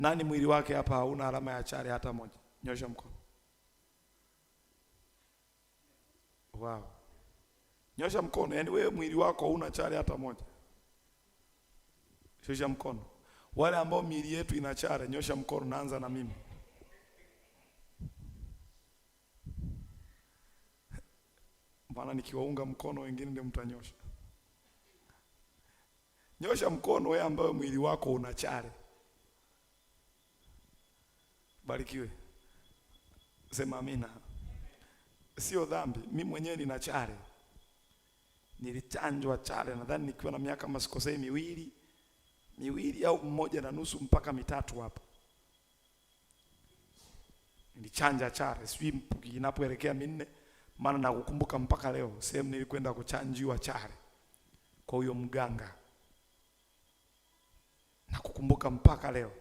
Nani mwili wake hapa hauna alama ya chale hata moja? Nyosha mkono. Wow. Nyosha mkono, yaani wewe mwili wako hauna chale hata moja. Nyosha mkono. Wale ambao miili yetu ina chale, nyosha mkono, naanza na mimi. Maana nikiwaunga mkono wengine ndio mtanyosha. Nyosha mkono wewe ambaye mwili wako una chale. Barikiwe. Sema amina. Sio dhambi. Mimi mwenyewe nina chale. Nilichanjwa chale nadhani nikiwa na miaka kama sikosei miwili au 1.5 mpaka 3 hapa. Nilichanja chale, sijui inapoelekea 4, maana nakukumbuka mpaka leo sehemu nilikwenda kuchanjiwa chale kwa huyo mganga. Nakukumbuka mpaka leo.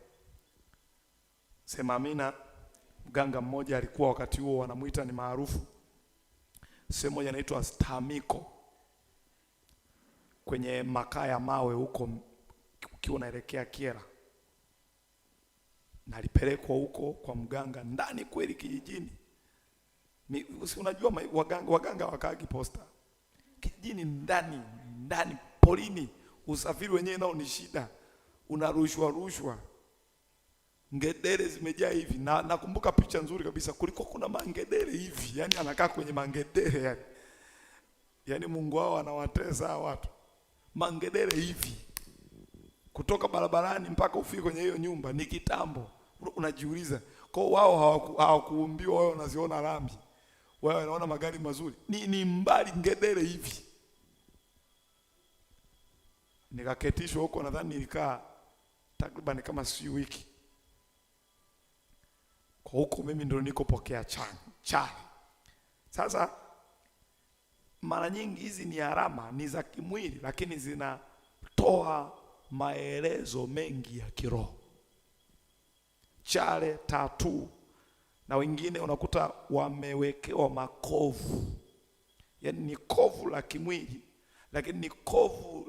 Sema amina. Mganga mmoja alikuwa wakati huo wanamuita ni maarufu. Sehemu moja inaitwa Stamiko. Kwenye makaa ya mawe huko ukiwa unaelekea Kiera. Nalipelekwa huko kwa mganga ndani kweli kijijini. Unajua waganga wakagi posta. Kijijini ndani polini, usafiri wenyewe nao ni shida. Unarushwa. Ngedere zimejaa hivi. Nakumbuka picha nzuri kabisa. Kulikuwa kuna mangedere hivi. Yaani anakaa kwenye mangedere yani. Yaani Mungu wao anawatesa watu. Mangedere hivi. Kutoka barabarani mpaka ufike kwenye hiyo nyumba ni kitambo. Unajiuliza, kwa wao hawakuumbiwa wao unaziona lami. Wao wanaona magari mazuri. Ni mbali ngedere hivi. Nikaketishwa huko nadhani nilikaa takriban kama wiki. Kwa huko mimi ndio nikopokea chale. Sasa mara nyingi hizi ni alama, ni za kimwili lakini zinatoa maelezo mengi ya kiroho. Chale, tattoo, na wengine unakuta wamewekewa makovu. Yaani ni kovu la kimwili lakini ni kovu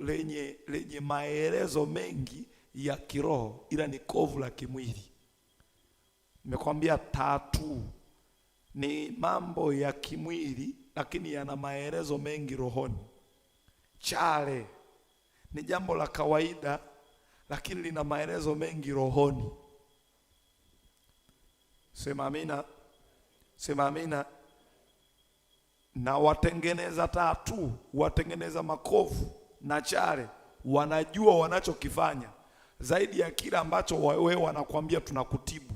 lenye maelezo mengi ya kiroho, ila ni kovu la kimwili. Nimekwambia tattoo ni mambo ya kimwili lakini yana maelezo mengi rohoni. Chale ni jambo la kawaida lakini lina maelezo mengi rohoni. Sema amina. Sema amina. Na watengeneza tattoo, watengeneza makovu na chale wanajua wanachokifanya zaidi ya kila ambacho wewe wanakuambia tunakutibu.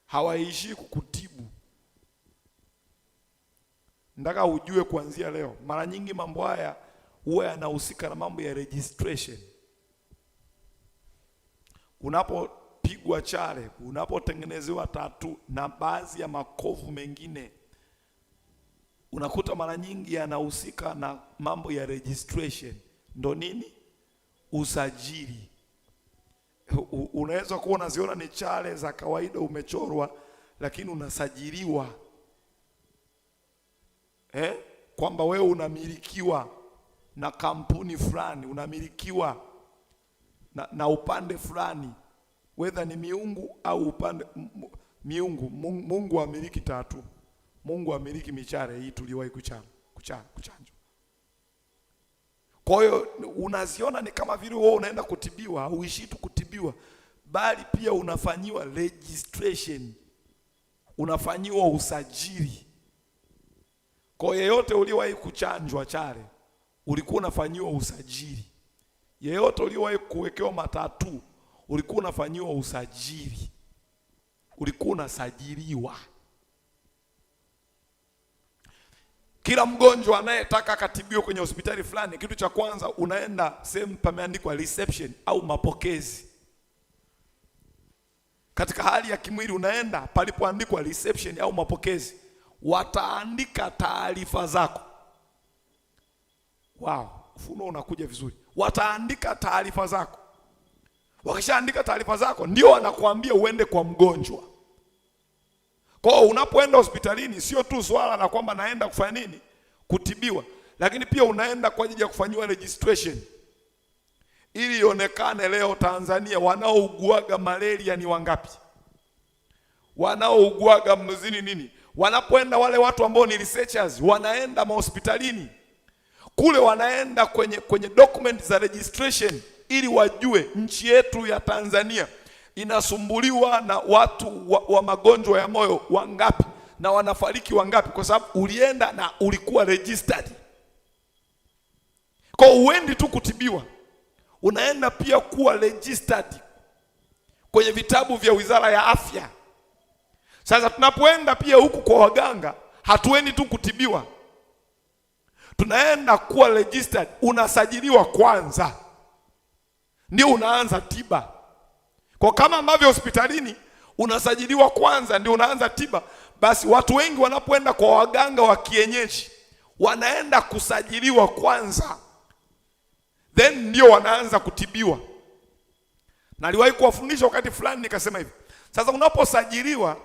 Hawaishi kukutibu. Nataka ujue kuanzia leo, mara nyingi mambo haya huwa yanahusika na mambo ya registration. Unapopigwa chale, unapotengenezewa tattoo na baadhi ya makovu mengine, unakuta mara nyingi yanahusika na mambo ya registration. Ndo nini? Usajili. Unaweza kuwa unaziona ni chale za kawaida umechorwa lakini unasajiliwa. Kwamba wewe unamilikiwa na kampuni fulani, unamilikiwa na upande fulani, whether ni miungu au upande miungu. Mungu amiliki tattoo. Mungu amiliki michare hii tuliwahi kuchanjwa. Kwa hiyo unaziona ni kama vile wewe unaenda kutibiwa, hauishi tu kutibiwa, bali pia unafanyiwa registration. Unafanyiwa usajili. Kwa yeyote uliwahi kuchanjwa chale, ulikuwa unafanyiwa usajili. Yeyote uliwahi kuwekewa matatu, ulikuwa unafanyiwa usajili. Ulikuwa unasajiliwa. Kila mgonjwa anayetaka katibiwe kwenye hospitali fulani, kitu cha kwanza unaenda sehemu pameandikwa reception au mapokezi. Katika hali ya kimwili unaenda palipoandikwa reception au mapokezi. Wataandika taarifa zako. Wow, ufunuo unakuja vizuri. Wataandika taarifa zako. Wakishaandika taarifa zako ndio wanakuambia uende kwa mgonjwa. Kwa hiyo unapoenda hospitalini sio tu swala la kwamba naenda kufanya nini? Kutibiwa. Lakini pia unaenda kwa ajili ya kufanyiwa registration. ili ionekane leo Tanzania wanaouguaga malaria ni wangapi, wanaouguaga mzini nini. Wanapoenda wale watu ambao ni researchers, wanaenda mahospitalini kule, wanaenda kwenye document za registration ili wajue nchi yetu ya Tanzania inasumbuliwa na watu wa magonjwa ya moyo wangapi na wanafariki wangapi, kwa sababu ulienda na ulikuwa registered. Kwa uendi tu kutibiwa, unaenda pia kuwa registered kwenye vitabu vya Wizara ya Afya. Sasa tunapoenda pia huku kwa waganga, hatuendi tu kutibiwa, tunaenda kuwa registered. Unasajiliwa kwanza ndio unaanza tiba. Kwa kama ambavyo hospitalini unasajiliwa kwanza ndio unaanza tiba, basi watu wengi wanapoenda kwa waganga wa kienyeji wanaenda kusajiliwa kwanza, then ndio wanaanza kutibiwa. Naliwahi kuwafundisha wakati fulani nikasema hivi, sasa unaposajiliwa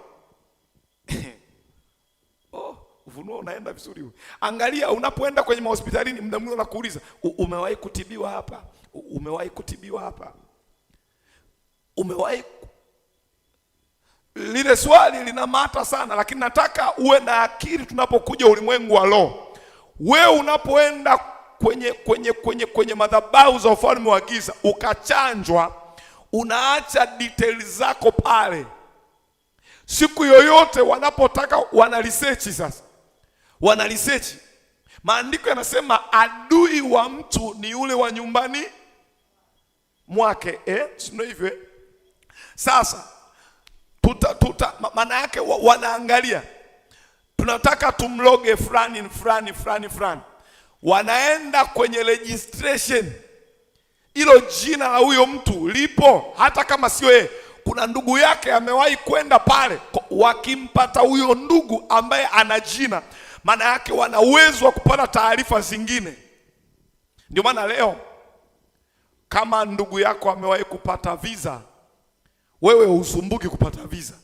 ufunuo unaenda vizuri huo. Angalia unapoenda kwenye mahospitalini, muda mwingine anakuuliza umewahi kutibiwa hapa? Umewahi kutibiwa hapa? Umewahi? Lile swali linamata sana, lakini nataka uwe na akili tunapokuja ulimwengu wa roho. Wewe unapoenda kwenye madhabahu za ufalme wa giza ukachanjwa, unaacha details zako pale. Siku yoyote wanapotaka wana research, sasa wana research. Maandiko yanasema adui wa mtu ni yule wa nyumbani mwake, sio hivyo? Sasa maana yake wanaangalia, tunataka tumloge fulani, wanaenda kwenye registration, hilo jina la huyo mtu lipo, hata kama sio yeye. Kuna ndugu yake amewahi kwenda pale, wakimpata huyo ndugu ambaye ana jina, maana yake wana uwezo wa kupata taarifa zingine. Ndio maana leo kama ndugu yako amewahi kupata visa, wewe usumbuki kupata visa.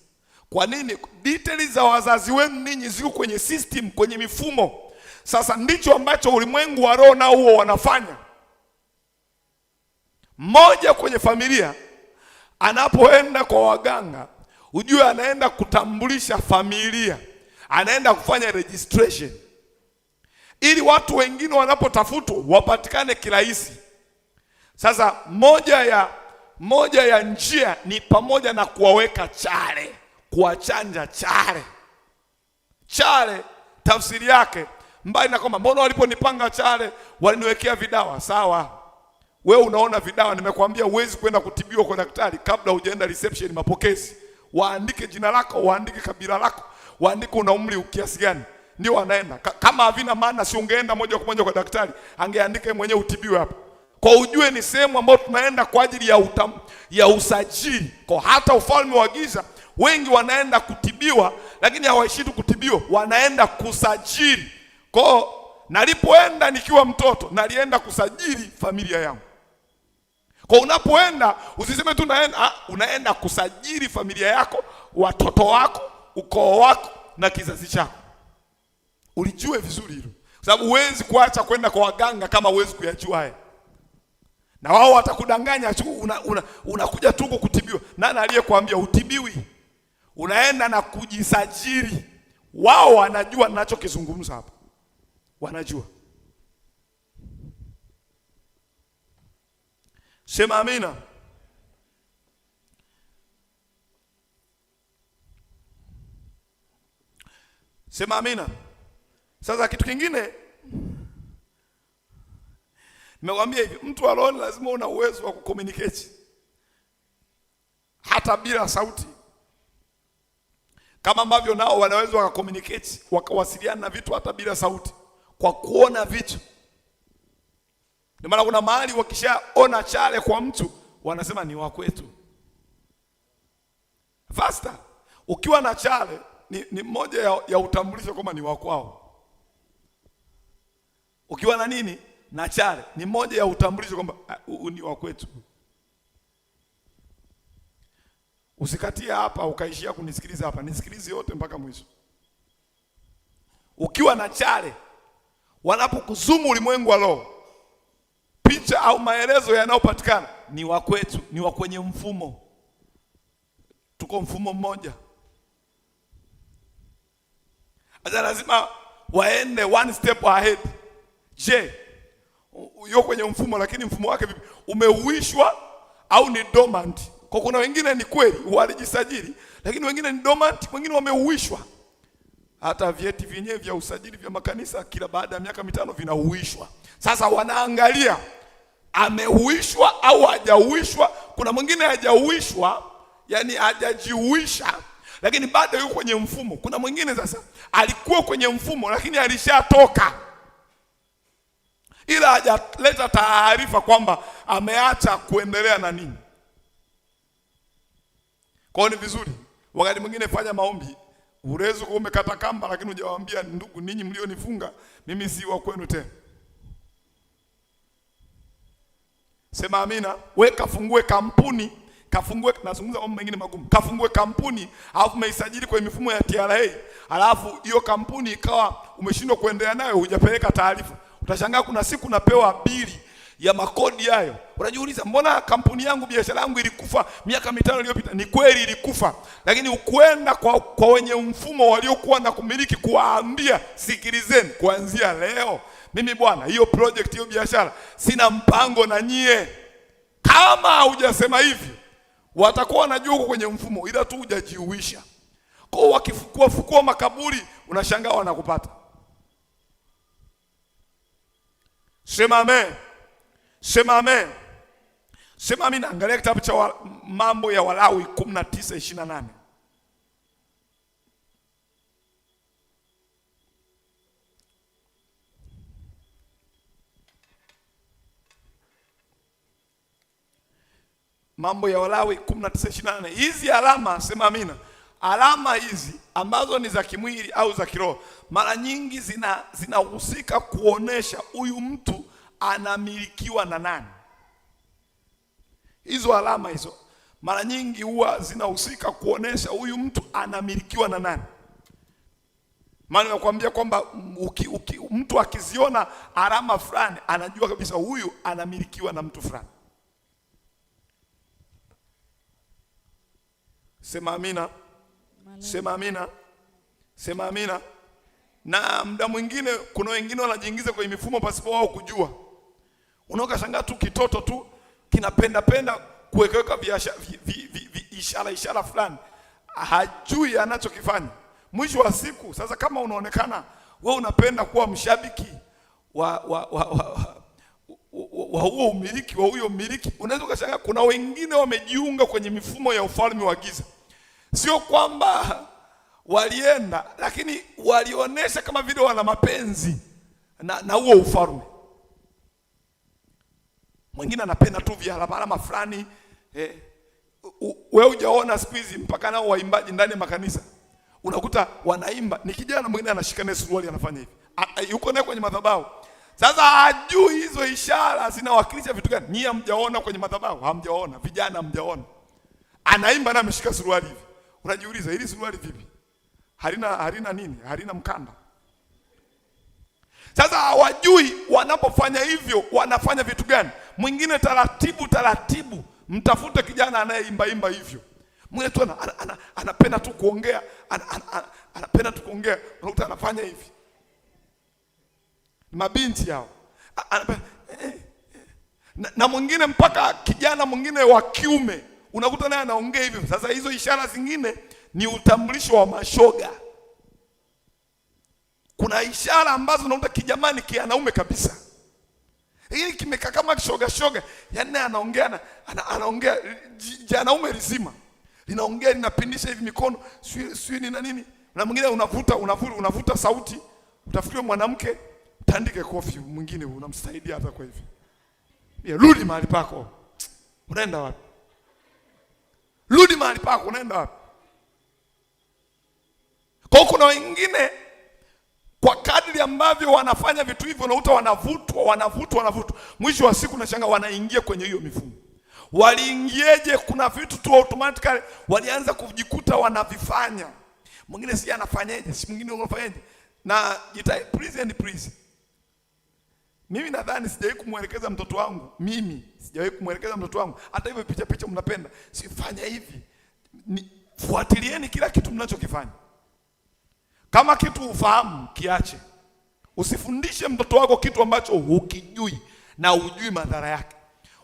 Kwa nini? Details za wazazi wenu ninyi ziko kwenye system, kwenye mifumo. Sasa ndicho ambacho ulimwengu wa roho nao huo wanafanya. Mmoja kwenye familia anapoenda kwa waganga, ujue anaenda kutambulisha familia, anaenda kufanya registration ili watu wengine wanapotafutwa wapatikane kirahisi. Sasa moja ya njia ni pamoja na kuwaweka chale, kuwachanja chale. Chale tafsiri yake, mbali na kwamba mbona waliponipanga chale waliniwekea vidawa, sawa. Wewe unaona vidawa, nimekwambia huwezi kwenda kutibiwa kwa daktari kabla hujaenda reception, mapokezi. Waandike jina lako, waandike kabila lako, waandike una umri kiasi gani, ndio wanaenda. Kama havina maana si ungeenda moja kwa moja kwa daktari, angeandika mwenyewe utibiwe hapo. Kwa ujue ni sehemu ambayo tunaenda kwa ajili ya usajili. Kwa hata ufalme wa giza wengi wanaenda kutibiwa, lakini hawaishi tu kutibiwa, wanaenda kusajili. Kwa nalipoenda nikiwa mtoto, nalienda kusajili familia yangu. Kwa unapoenda usiseme tu unaenda kusajili familia yako, watoto wako, ukoo wako na kizazi chako. Ulijue vizuri hilo, sababu huwezi kuacha kwenda kwa waganga kama huwezi kuyajua haya. Na wao watakudanganya tu, unakuja tu kutibiwa. Nani aliyekuambia utibiwi? Unaenda na kujisajili. Wao wanajua ninachokizungumza hapa, wanajua. Sema amina. Sema amina. Sasa kitu kingine nimewambia hivi, mtu wa roho lazima una uwezo wa kucommunicate hata bila sauti, kama ambavyo nao wanaweza wakakommunicate, wakawasiliana na vitu hata bila sauti, kwa kuona vitu. Ndio maana kuna mahali wakishaona chale kwa mtu wanasema ni wa kwetu. Faster, ukiwa na chale ni moja ya utambulisho kama ni wa kwao. Ukiwa na nini? Na chale ni moja ya utambulisho kwamba ni wa kwetu. Usikatia hapa ukaishia kunisikiliza hapa, nisikilize yote mpaka mwisho. Ukiwa na chale, wanapokuzumu ulimwengu wa roho, picha au maelezo yanayopatikana ni wa kwetu, ni wa kwenye mfumo. Tuko mfumo mmoja. Sasa lazima waende one step ahead. Je, yuko kwenye mfumo, lakini mfumo wake vipi? Umehuishwa au ni dormant? Kwa kuna wengine ni kweli walijisajili, lakini wengine ni dormant, wengine wamehuishwa. Hata vyeti vyenyewe vya usajili vya makanisa kila baada ya miaka 5 vinahuishwa. Sasa wanaangalia amehuishwa au hajahuishwa. Kuna mwingine hajahuishwa, yani hajajihuisha, lakini bado yuko kwenye mfumo. Kuna mwingine sasa alikuwa kwenye mfumo lakini alishatoka, ila hajaleta taarifa kwamba ameacha kuendelea na nini. Kwa hiyo ni vizuri wakati mwingine fanya maombi. Urezo kwa umekata kamba, lakini hujawaambia ndugu, ninyi mlionifunga mimi si wa kwenu tena. Sema amina. Wewe kafungue kampuni, nazungumza mambo mengine magumu. Kafungue kampuni, alafu umeisajili kwenye mifumo ya TRA, alafu hiyo kampuni ikawa umeshindwa kuendelea nayo, hujapeleka taarifa. Utashangaa kuna siku napewa bili ya makodi hayo. Unajiuliza, mbona kampuni yangu, biashara yangu ilikufa miaka 5 iliyopita? Ni kweli ilikufa, lakini ukwenda kwa wenye mfumo waliokuwa na kumiliki kuwaambia, sikilizeni, kuanzia leo mimi bwana, hiyo project, hiyo biashara sina mpango na nyie. Kama hujasema hivi, watakuwa wanajua uko kwenye mfumo, ila tu hujajiuisha. Kwa wakifukua makaburi, unashangaa wanakupata. Sema amen. Sema amen. Sema amina. Angalia kitabu cha Mambo ya Walawi 19:28. Mambo ya Walawi 19:28. Hizi alama, sema amina, alama hizi ambazo ni za kimwili au za kiroho, mara nyingi zinahusika kuonesha huyu mtu anamilikiwa na nani. Hizo alama hizo mara nyingi huwa zinahusika kuonesha huyu mtu anamilikiwa na nani. Maana nakwambia kwamba mtu akiziona alama fulani anajua kabisa huyu anamilikiwa na mtu fulani. Sema amina. Sema amina. Sema amina. Na muda mwingine kuna wengine wanajiingiza kwenye mifumo pasipo wao kujua. Unaokashangaa tu kitoto tu kinapenda kuweka ishara fulani, hajui anachokifanya. Mwisho wa siku sasa, kama unaonekana wewe unapenda kuwa mshabiki wa huo umiliki wa huyo mmiliki, unaweza ukashangaa kuna wengine wamejiunga kwenye mifumo ya ufalme wa giza. Sio kwamba walienda, lakini walionesha kama vile wana mapenzi na huo ufalme. Mwingine anapenda tu vialama fulani. Wewe hujaona siku hizi mpaka nao waimbaji ndani ya makanisa unakuta wanaimba, ni kijana mwingine anashikana suruali anafanya hivi, yuko naye kwenye madhabahu. Sasa hajui hizo ishara zinawakilisha vitu gani. Nyie hamjaona kwenye madhabahu? Hamjaona? Vijana hamjaona? Anaimba na ameshika suruali hivi. Unajiuliza, hili suruali vipi? Halina nini? Halina mkanda. Sasa hawajui wanapofanya hivyo wanafanya vitu gani. Mwingine taratibu, mtafute kijana anayeimba hivyo. Mwingine tu anapenda tu kuongea, anapenda tu kuongea, unakuta anafanya hivi. Mabinti hao. Na mwingine mpaka kijana mwingine wa kiume unakuta naye anaongea hivyo. Sasa hizo ishara zingine ni utambulisho wa mashoga. Kuna ishara ambazo unakuta kijamani kianaume kabisa, hili kimekaa kama shoga, yani anaongea janaume lizima linaongea, linapindisha hivi mikono, sio ni nini. Na mwingine unavuta sauti, utafikiri mwanamke, tandike kofi, mwingine unamsaidia hata kwa hivi. Rudi mahali pako. Unaenda wapi? Rudi mahali pako, unaenda wapi? Kwa kuna wengine kwa kadri ambavyo wanafanya vitu hivyo unakuta wanavutwa. Mwisho wa siku unashangaa wanaingia kwenye hiyo mifumo. Waliingieje? Kuna vitu tu automatically walianza kujikuta wanavifanya. Mwingine si anafanyaje, si mwingine unafanyaje. Na please. Mimi nadhani sijawahi kumwelekeza mtoto wangu. Mimi sijawahi kumwelekeza mtoto wangu. Hata hivyo picha mnapenda. Sifanya hivi. Fuatilieni kila kitu mnachokifanya. Kama kitu ufahamu, kiache. Usifundishe mtoto wako kitu ambacho hukijui na hujui madhara yake.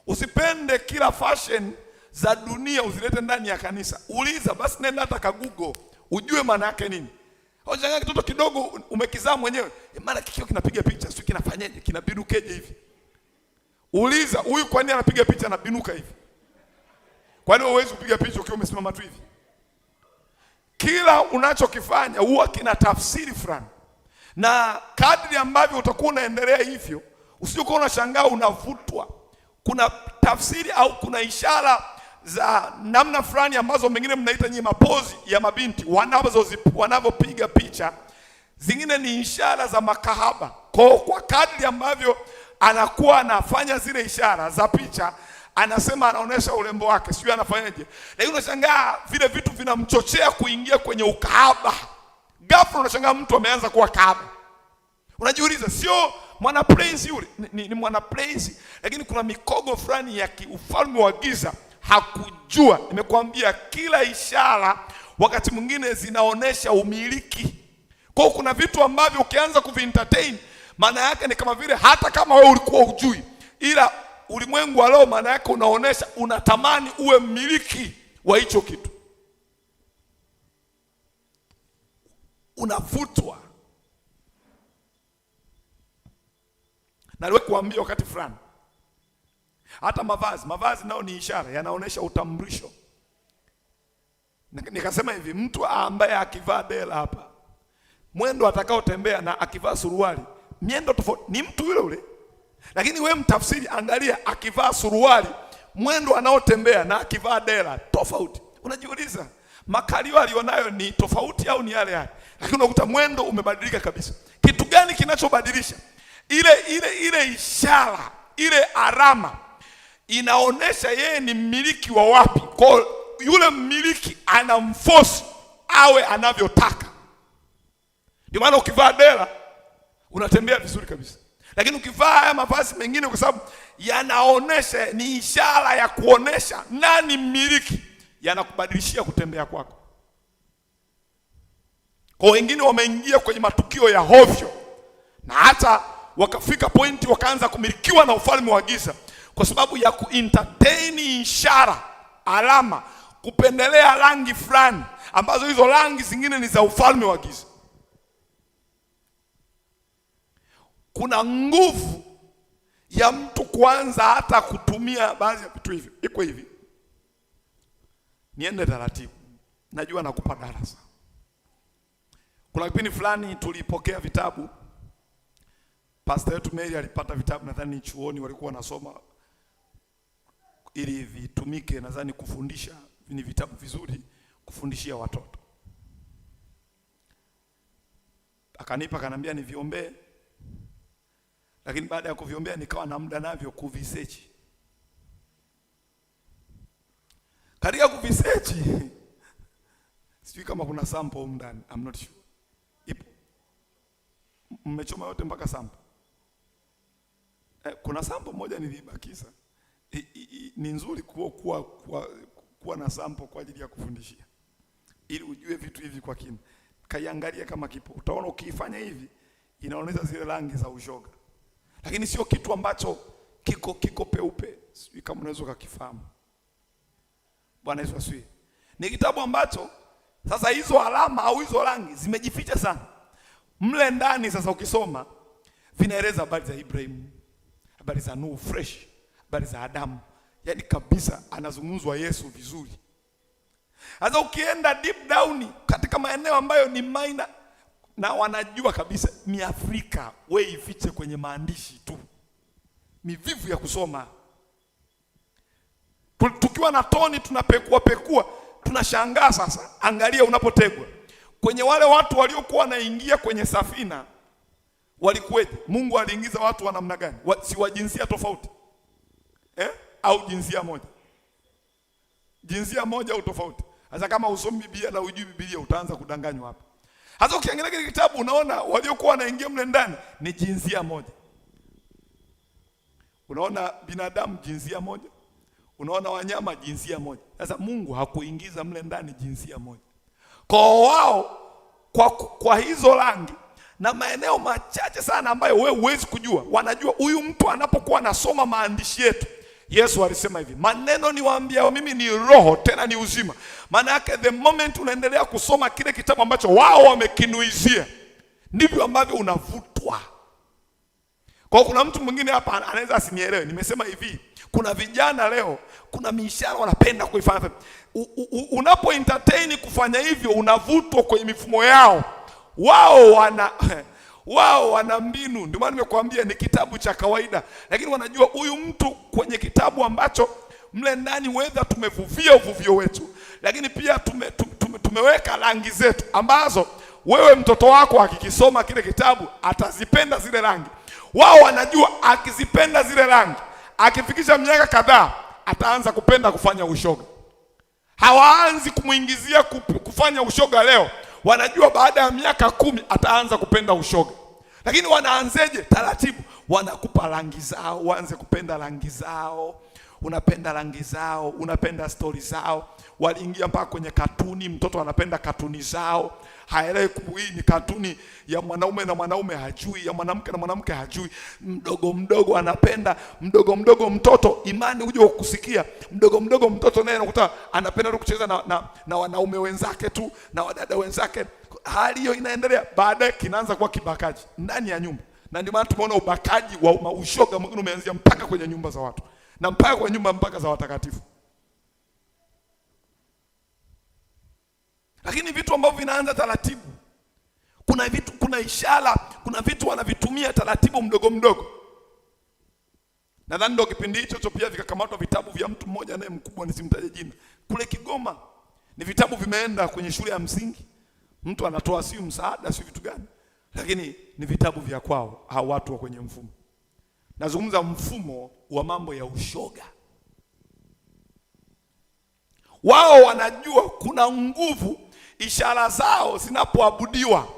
Usipende kila fashion za dunia uzilete ndani ya kanisa. Uliza basi, nenda hata ka Google ujue maana yake nini. Hojanga kitoto kidogo umekizaa mwenyewe, maana kikio kinapiga picha, sio kinafanyaje, kinabinukeje hivi. Uliza, huyu kwa nini anapiga picha na binuka hivi? Kwa nini huwezi kupiga picha ukiwa umesimama tu hivi? Kila unachokifanya huwa kina tafsiri fulani. Na kadri ambavyo utakuwa unaendelea hivyo, usiyokuwa unashangaa unavutwa. Kuna tafsiri au kuna ishara za namna fulani ambazo mengine mnaita nyinyi mapozi ya mabinti wanavyopiga picha. Zingine ni ishara za makahaba. Kwa kadri ambavyo anakuwa anafanya zile ishara za picha, anasema anaonesha urembo wake, sio anafanyaje. Lakini unashangaa vile vitu vinamchochea kuingia kwenye ukahaba. Ghafla unashangaa mtu ameanza kuwa kahaba. Unajiuliza, sio mwana praise yule, ni mwana praise, lakini kuna mikogo fulani ya ufalme wa giza hakujua. Nimekuambia kila ishara wakati mwingine zinaonesha umiliki. Kwa kuna vitu ambavyo ukianza kuvintertain, maana yake ni kama vile hata kama wewe ulikuwa hujui, ila ulimwengu wa leo maana yake unaonesha unatamani uwe mmiliki wa hicho kitu. Unavutwa. Na niwe kuambia wakati fulani, hata mavazi nao ni ishara, yanaonesha utambulisho. Nikasema hivi, mtu ambaye akivaa dela hapa, mwendo atakao tembea na akivaa suruali, miendo tofauti, ni mtu yule yule. Lakini wewe mtafsiri, angalia, akivaa suruali, mwendo anaotembea na akivaa dela tofauti. Unajiuliza, makalio alionayo ni tofauti au ni yale yale? Lakini unakuta mwendo umebadilika kabisa. Kitu gani kinachobadilisha? Ile ishara, ile alama inaonesha yeye ni mmiliki wa wapi. Kwa yule mmiliki anamforce awe anavyotaka. Ndio maana ukivaa dela unatembea vizuri kabisa. Lakini ukivaa haya mavazi mengine, kwa sababu yanaonesha, ni ishara ya kuonesha nani mmiliki, yanakubadilishia kutembea kwako. Kwa wengine wameingia kwenye matukio ya hovyo, na hata wakafika pointi wakaanza kumilikiwa na ufalme wa giza kwa sababu ya kuentertain ishara, alama, kupendelea rangi fulani ambazo hizo rangi zingine ni za ufalme wa giza. Kuna nguvu ya mtu kuanza hata kutumia baadhi ya vitu hivi. Iko hivi. Niende taratibu. Najua nakupa darasa. Kuna kipindi fulani tulipokea vitabu. Pastor yetu Mary alipata vitabu, nadhani chuoni walikuwa wanasoma ili vitumike, nadhani kufundisha. Ni vitabu vizuri kufundishia watoto. Akanipa, akanambia niviombee. Lakini baada ya kuviombea nikawa na muda navyo kuvisearch. Katika kuvisearch, sijui kama kuna sample huko ndani, I'm not sure. Ipo. Mmechoma yote mpaka sample. Kuna sample moja nilibakiza. Ni nzuri kuwa na sample kwa ajili ya kufundishia, ili ujue vitu hivi kwa kina. Kaiangalia kama kipo. Utaona ukifanya hivi inaonyesha zile rangi za ushoga. Lakini sio kitu ambacho kiko peupe. Sijui kama unaweza kukifahamu. Bwana Yesu asifiwe. Ni kitabu ambacho sasa hizo alama au hizo rangi zimejificha sana. Mle ndani sasa ukisoma vinaeleza habari za Ibrahim, habari za Nuhu fresh, habari za Adamu. Yaani kabisa anazungumzwa Yesu vizuri. Sasa ukienda deep down katika maeneo ambayo ni minor na wanajua kabisa ni Afrika, wewe ifiche kwenye maandishi tu. Mivivu ya kusoma. Tukiwa na toni tunapekua, tunashangaa sasa. Angalia unapotegwa. Kwenye wale watu waliokuwa wanaingia kwenye safina walikuweje? Mungu aliingiza watu wa namna gani? Si wa jinsia tofauti? Au jinsia moja? Jinsia moja au tofauti? Sasa kama usomi Biblia na hujui Biblia utaanza kudanganywa hapa. Hata ukiangalia kile kitabu unaona waliokuwa wanaingia mle ndani ni jinsia moja. Unaona binadamu jinsia moja, unaona wanyama jinsia moja. Sasa Mungu hakuingiza mle ndani jinsia moja. Kwa wao kwa hizo rangi na maeneo machache sana ambayo wewe huwezi kujua, wanajua huyu mtu anapokuwa anasoma maandishi yetu. Yesu alisema hivi, maneno niwaambia mimi ni roho tena ni uzima. Maana yake the moment unaendelea kusoma kile kitabu ambacho wao wamekinuizia, ndivyo ambavyo unavutwa. Kwa kuna mtu mwingine hapa anaweza asinielewe. Nimesema hivi, kuna vijana leo, kuna mishara wanapenda kuifanya. Unapo entertain kufanya hivyo, unavutwa kwenye mifumo yao. Wao wana mbinu. Ndio maana nimekuambia ni kitabu cha kawaida, lakini wanajua huyu mtu kwenye kitabu ambacho mle ndani whether tumevuvia uvuvio wetu, lakini pia tumeweka rangi zetu ambazo wewe mtoto wako akikisoma kile kitabu atazipenda zile rangi. Wao wanajua akizipenda zile rangi, akifikisha miaka kadhaa ataanza kupenda kufanya ushoga. Hawaanzi kumuingizia kufanya ushoga leo. Wanajua baada ya miaka 10 ataanza kupenda ushoga. Lakini wanaanzeje? Taratibu. Wanakupa rangi zao, waanze kupenda rangi zao. Unapenda rangi zao, unapenda stori zao. Waliingia mpaka kwenye katuni, mtoto anapenda katuni zao. Haelewi hii ni katuni ya mwanaume na mwanaume hajui, ya mwanamke na mwanamke hajui. Mdogo anapenda, mdogo mtoto, imani uje ukusikia. Mdogo mtoto naye anakuta anapenda kucheza na wanaume wenzake tu, na wadada wenzake. Hali hiyo inaendelea, baadaye kinaanza kuwa kibakaji ndani ya nyumba. Na ndio maana tumeona ubakaji wa ushoga mwingine umeanzia mpaka kwenye nyumba za watu, na mpaka kwenye nyumba mpaka za watakatifu. Lakini vitu ambavyo vinaanza taratibu. Kuna ishara, kuna vitu wanavitumia taratibu mdogo. Nadhani ndio kipindi hicho pia vikakamatwa vitabu vya mtu mmoja naye mkubwa, nisimtaje jina. Kule Kigoma ni vitabu vimeenda kwenye shule ya msingi. Mtu anatoa si msaada, si vitu gani. Lakini ni vitabu vya kwao, hao watu wa kwenye mfumo. Nazungumza mfumo wa mambo ya ushoga. Wao wanajua kuna nguvu ishara zao zinapoabudiwa.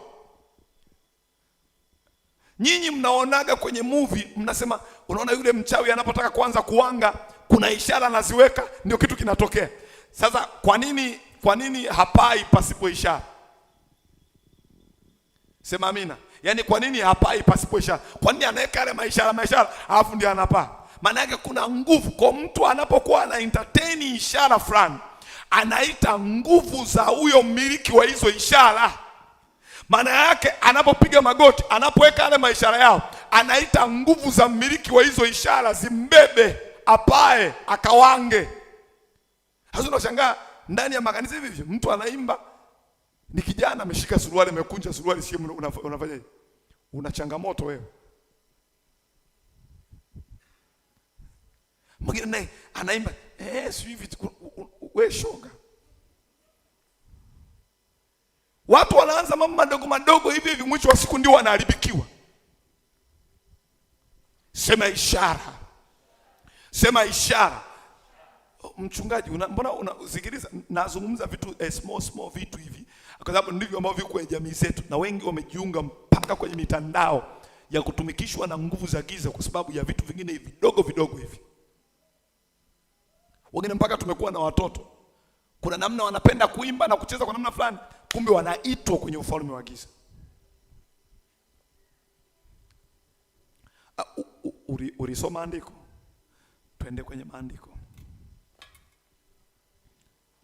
Nyinyi mnaonaga kwenye movie, mnasema unaona yule mchawi anapotaka kuanza kuanga, kuna ishara anaziweka ndio kitu kinatokea. Sasa kwa nini hapai pasipo ishara? Sema amina. Yaani kwa nini hapai pasipo ishara? Kwa nini anaweka yale maishara alafu ndio anapaa? Maana yake kuna nguvu. Kwa mtu anapokuwa ana entertain ishara fulani, anaita nguvu za huyo mmiliki wa hizo ishara. Maana yake anapopiga magoti, anapoweka yale maishara yao, anaita nguvu za mmiliki wa hizo ishara zimbebe, apae, akawange. Hasa unashangaa ndani ya makanisa hivi mtu anaimba, ni kijana ameshika suruali, amekunja suruali, sio unafanyaje? Una changamoto wewe. Mwingine naye anaimba, sio hivi wewe shoga. Watu wanaanza mambo madogo hivi mwisho wa siku ndio wanaharibikiwa. Sema ishara. Sema ishara. Mchungaji, mbona unasikiliza? Nazungumza vitu small vitu hivi, kwa sababu ndivyo ambavyo viko kwenye jamii zetu, na wengi wamejiunga mpaka kwenye mitandao ya kutumikishwa na nguvu za giza kwa sababu ya vitu vingine hivi vidogo hivi. Wengine mpaka tumekuwa na watoto, kuna namna wanapenda kuimba na kucheza kwa namna fulani, kumbe wanaitwa kwenye ufalme wa giza. Ulisoma andiko? Twende kwenye maandiko.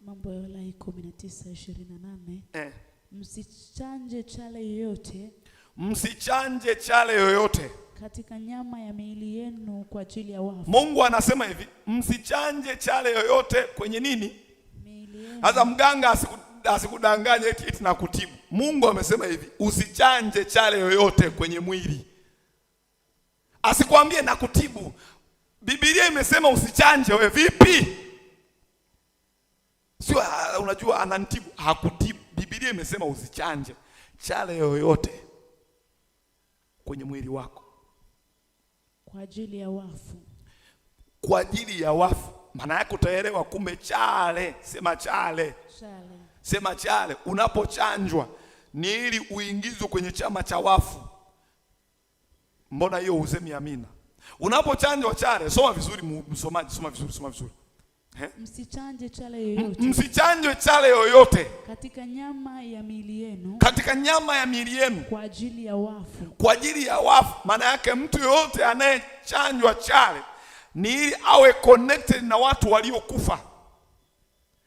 Mambo ya Walawi 19:28. Msichanje chale yoyote. Msichanje chale yoyote katika nyama ya miili yenu kwa ajili ya wafu. Mungu anasema hivi, msichanje chale yoyote kwenye nini? Miili yenu. Sasa mganga asikudanganye eti na kutibu. Mungu amesema hivi, usichanje chale yoyote kwenye mwili. Asikwambie na kutibu. Biblia imesema usichanje, wewe vipi? Sio unajua ananitibu, hakutibu. Biblia imesema usichanje chale yoyote kwenye mwili wako kwa ajili ya wafu. Kwa ajili ya wafu. Maana yake utaelewa, kumbe chale, sema chale. Chale. Sema chale, unapochanjwa ni ili uingizwe kwenye chama cha wafu. Mbona hiyo usemi amina? Unapochanjwa chale, soma vizuri msomaji, soma vizuri. Msichanje chale yoyote. Msichanjwe chale yoyote Katika nyama ya miili yenu. Katika nyama ya miili yenu. Kwa ajili ya wafu. Kwa ajili ya wafu. Maana yake mtu yoyote anayechanjwa chale ni ili awe connected na watu waliokufa,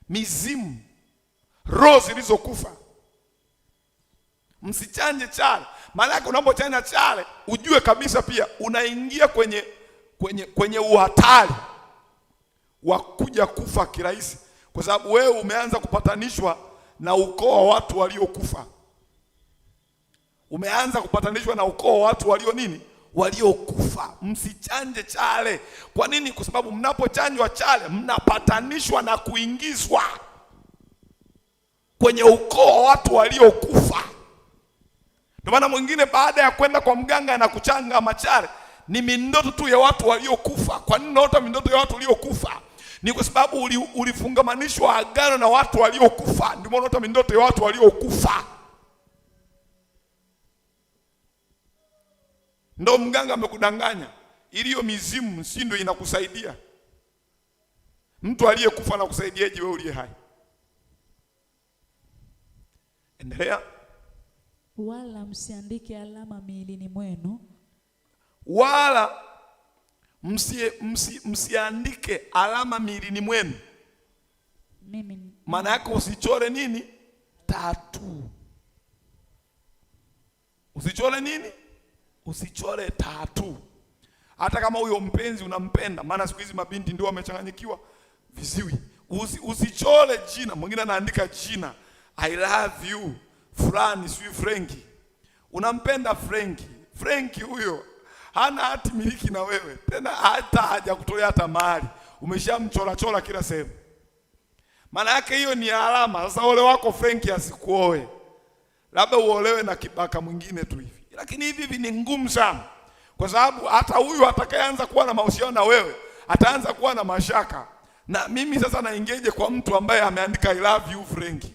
mizimu, roho zilizokufa. Msichanje chale. Maana yake unapochanja chale ujue kabisa pia unaingia kwenye uhatari wa kuja kufa kirahisi, kwa sababu wewe umeanza kupatanishwa na ukoo wa watu waliokufa. Umeanza kupatanishwa na ukoo wa watu walio nini? Waliokufa. Msichanje chale. Kwa nini? Kwa sababu mnapochanjwa chale mnapatanishwa na kuingizwa kwenye ukoo wa watu waliokufa. Ndio maana mwingine baada ya kwenda kwa mganga na kuchanga machale ni mindoto tu ya watu waliokufa. Kwa nini unaota mindoto ya watu waliokufa? Ni kwa sababu ulifungamanishwa agano na watu waliokufa. Ndio maana unaota mindoto ya watu waliokufa. Ndio mganga amekudanganya. Iliyo mizimu si ndio inakusaidia. Mtu aliyekufa na kusaidiaje wewe uliye hai? Endelea. Wala msiandike alama miilini mwenu. Wala msiandike alama miilini mwenu. Maana yake usichore nini? Tatu. Usichore nini? Usichore tatu. Hata kama huyo mpenzi unampenda, maana siku hizi mabinti ndio wamechanganyikiwa viziwi. Usichore jina. Mwingine anaandika jina I love you fulani, sio Frenki. Unampenda Frenki huyo hana hati miliki na wewe. Tena hata hajakutolea hata mali. Umeshamchora kila sehemu. Maana yake hiyo ni alama. Sasa ole wako Frenki asikuoe. Labda uolewe na kibaka mwingine tu hivi. Lakini hivi ni ngumu sana. Kwa sababu hata huyu atakayeanza kuwa na mahusiano na wewe ataanza kuwa na mashaka. Na mimi sasa naingeje kwa mtu ambaye ameandika I love you Frenki?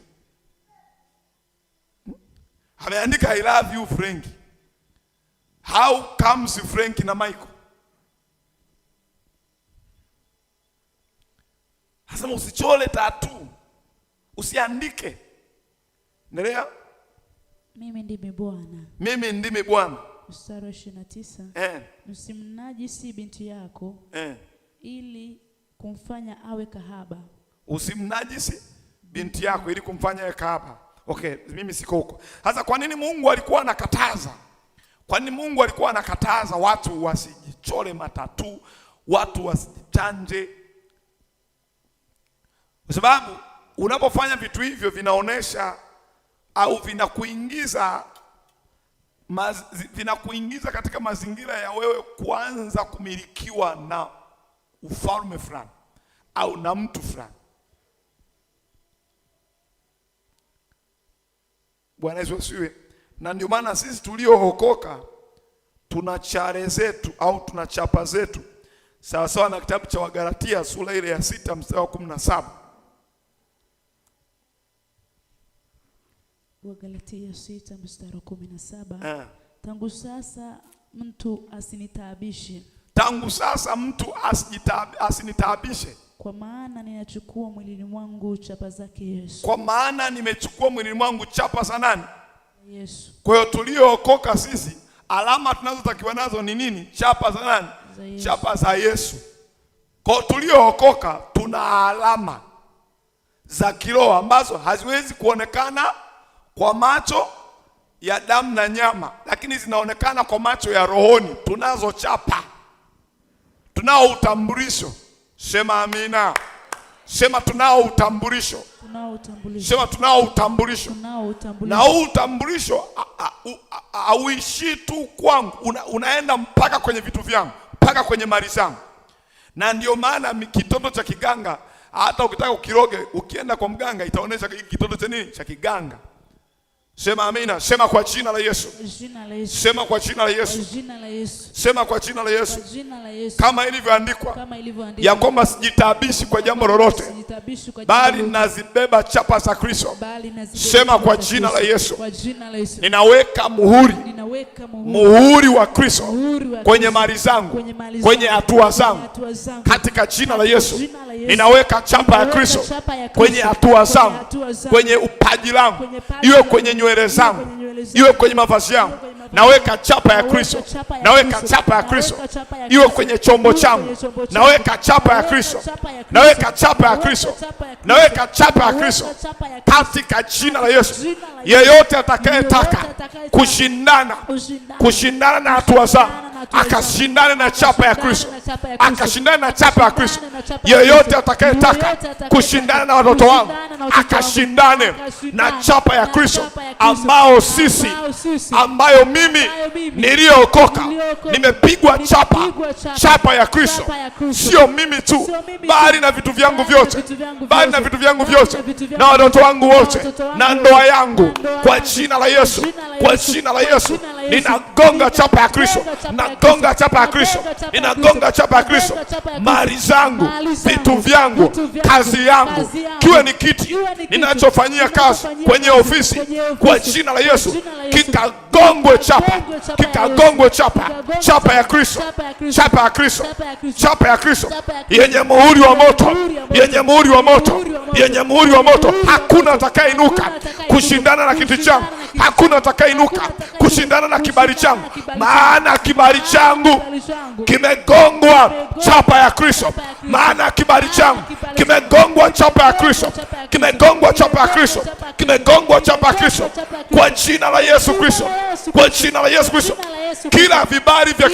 Ameandika I love you Frenki. How comes Frenki na Michael? Hasema usichole tatu. Usiandike. Endelea. Mimi ndimi Bwana. Mimi ndimi Bwana. Mstari wa 29. Msimnajisi binti yako. Ili kumfanya awe kahaba. Usimnajisi binti yako ili kumfanya awe kahaba. Okay, mimi siko huko. Sasa kwa nini Mungu alikuwa anakataza? Kwa nini Mungu alikuwa anakataza watu wasijichore matatu, watu wasichanje? Kwa sababu unapofanya vitu hivyo vinaonesha au vinakuingiza katika mazingira ya wewe kuanza kumilikiwa na ufalme fulani au na mtu fulani. Bwana Yesu asifiwe. Na ndio maana sisi tuliookoka tuna chare zetu au tuna chapa zetu sawa sawa na kitabu cha Wagalatia sura ile ya 6 mstari wa 17. Wagalatia 6 mstari wa 17. Tangu sasa mtu asinitaabishe. Tangu sasa mtu asinitaabishe. Kwa maana ninachukua mwilini mwangu chapa zake Yesu. Kwa maana nimechukua mwilini mwangu chapa za nani? Yesu. Kwa hiyo tuliookoka sisi alama tunazotakiwa nazo ni nini? Chapa za nani? Chapa za Yesu. Kwa hiyo tuliookoka tuna alama za kiroho ambazo haziwezi kuonekana kwa macho ya damu na nyama, lakini zinaonekana kwa macho ya rohoni. Tunazo chapa. Tunao utambulisho. Sema amina. Sema tunao utambulisho. Sema tunao utambulisho. Na huu utambulisho hauishi tu kwangu, unaenda mpaka kwenye vitu vyangu, mpaka kwenye mali zangu. Na ndio maana kitoto cha kiganga, hata ukitaka ukiroge, ukienda kwa mganga itaonesha kitoto cha nini? Cha kiganga. Sema amina. Sema kwa jina la Yesu. Sema kwa jina la Yesu. Sema kwa jina la Yesu. Kama ilivyoandikwa ya kwamba sijitabishi kwa jambo lolote, bali nazibeba chapa za Kristo. Sema kwa jina la Yesu. Ninaweka muhuri wa Kristo kwenye mali zangu, kwenye hatua zangu, katika jina la Yesu. Ninaweka chapa ya Kristo kwenye hatua zangu, kwenye upaji langu, iwe kwenye nywele zangu, iwe kwenye mavazi yangu. Naweka chapa ya Kristo. Naweka chapa ya Kristo iwe kwenye chombo changu. Naweka chapa ya Kristo. Naweka chapa ya Kristo. Naweka chapa ya Kristo katika jina la Yesu. Yeyote atakayetaka kushindana na hatua zangu, akashindane na chapa ya Kristo. Akashindane na chapa ya Kristo. Yeyote atakayetaka kushindana na watoto wangu, akashindane na chapa ya Kristo ambayo mimi niliyookoka nimepigwa chapa ya Kristo. Sio mimi tu, bali na vitu vyangu vyote, na watoto wangu wote, na ndoa yangu, kwa jina la Yesu. Kwa jina la Yesu ninagonga chapa ya Kristo. Nagonga chapa ya Kristo. Ninagonga chapa ya Kristo. Mali zangu, vitu vyangu, kazi yangu, kiwe ni kiti ninachofanyia kazi, kwenye ofisi, kwa jina la Yesu kikagongwe chapa. Kikagongwe chapa. Chapa ya Kristo. Chapa ya Kristo. Chapa ya Kristo yenye muhuri wa moto. Yenye muhuri wa moto. Yenye muhuri wa moto. Hakuna atakayeinuka kushindana na kiti changu. Hakuna atakayeinuka kushindana na kibali changu, maana kibali changu kimegongwa chapa ya Kristo. Maana kibali changu kimegongwa chapa ya Kristo. Kimegongwa chapa ya Kristo. Kimegongwa chapa ya Kristo kwa jina la Yesu Kristo. Kwa jina la Yesu Kristo. Kila vibali vya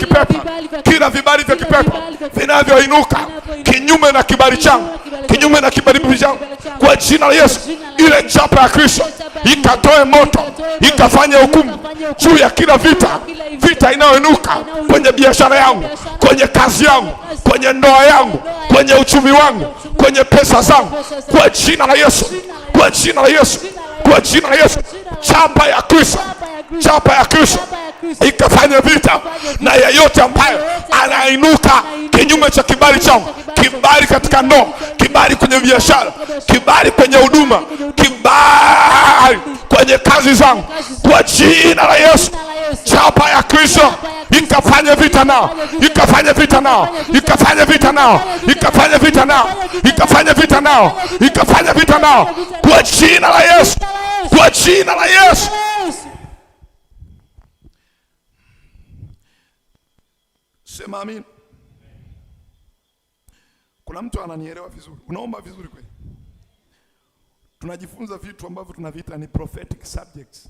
kipepo vinavyoinuka kinyume na kibali changu, kinyume na kibali changu, kwa jina la Yesu, ile chapa ya Kristo ikatoe moto, ikafanya hukumu juu ya kila vita inayoinuka kwenye biashara yangu, kwenye kazi yangu, kwenye ndoa yangu, kwenye uchumi wangu, kwenye pesa zangu, kwa jina la Yesu. Kwa jina la Yesu. Kwa jina la Yesu. Chapa ya Kristo. Chapa ya Kristo ikafanya vita na yeyote ambaye anainuka kinyume cha kibali changu. Kibali katika ndoa, kibali kwenye biashara, kibali kwenye huduma, kibali kwenye kazi zangu, kwa jina la Yesu. Chapa ya Kristo ikafanya vita nao. Ikafanya vita nao. Ikafanya vita nao. Ikafanya vita nao. Ikafanya vita nao. Ikafanya vita nao kwa jina la Yesu. Kwa jina la Yesu. Sema amin. Kuna mtu ananielewa vizuri? Unaomba vizuri kweli? Tunajifunza vitu ambavyo tunaviita ni prophetic subjects.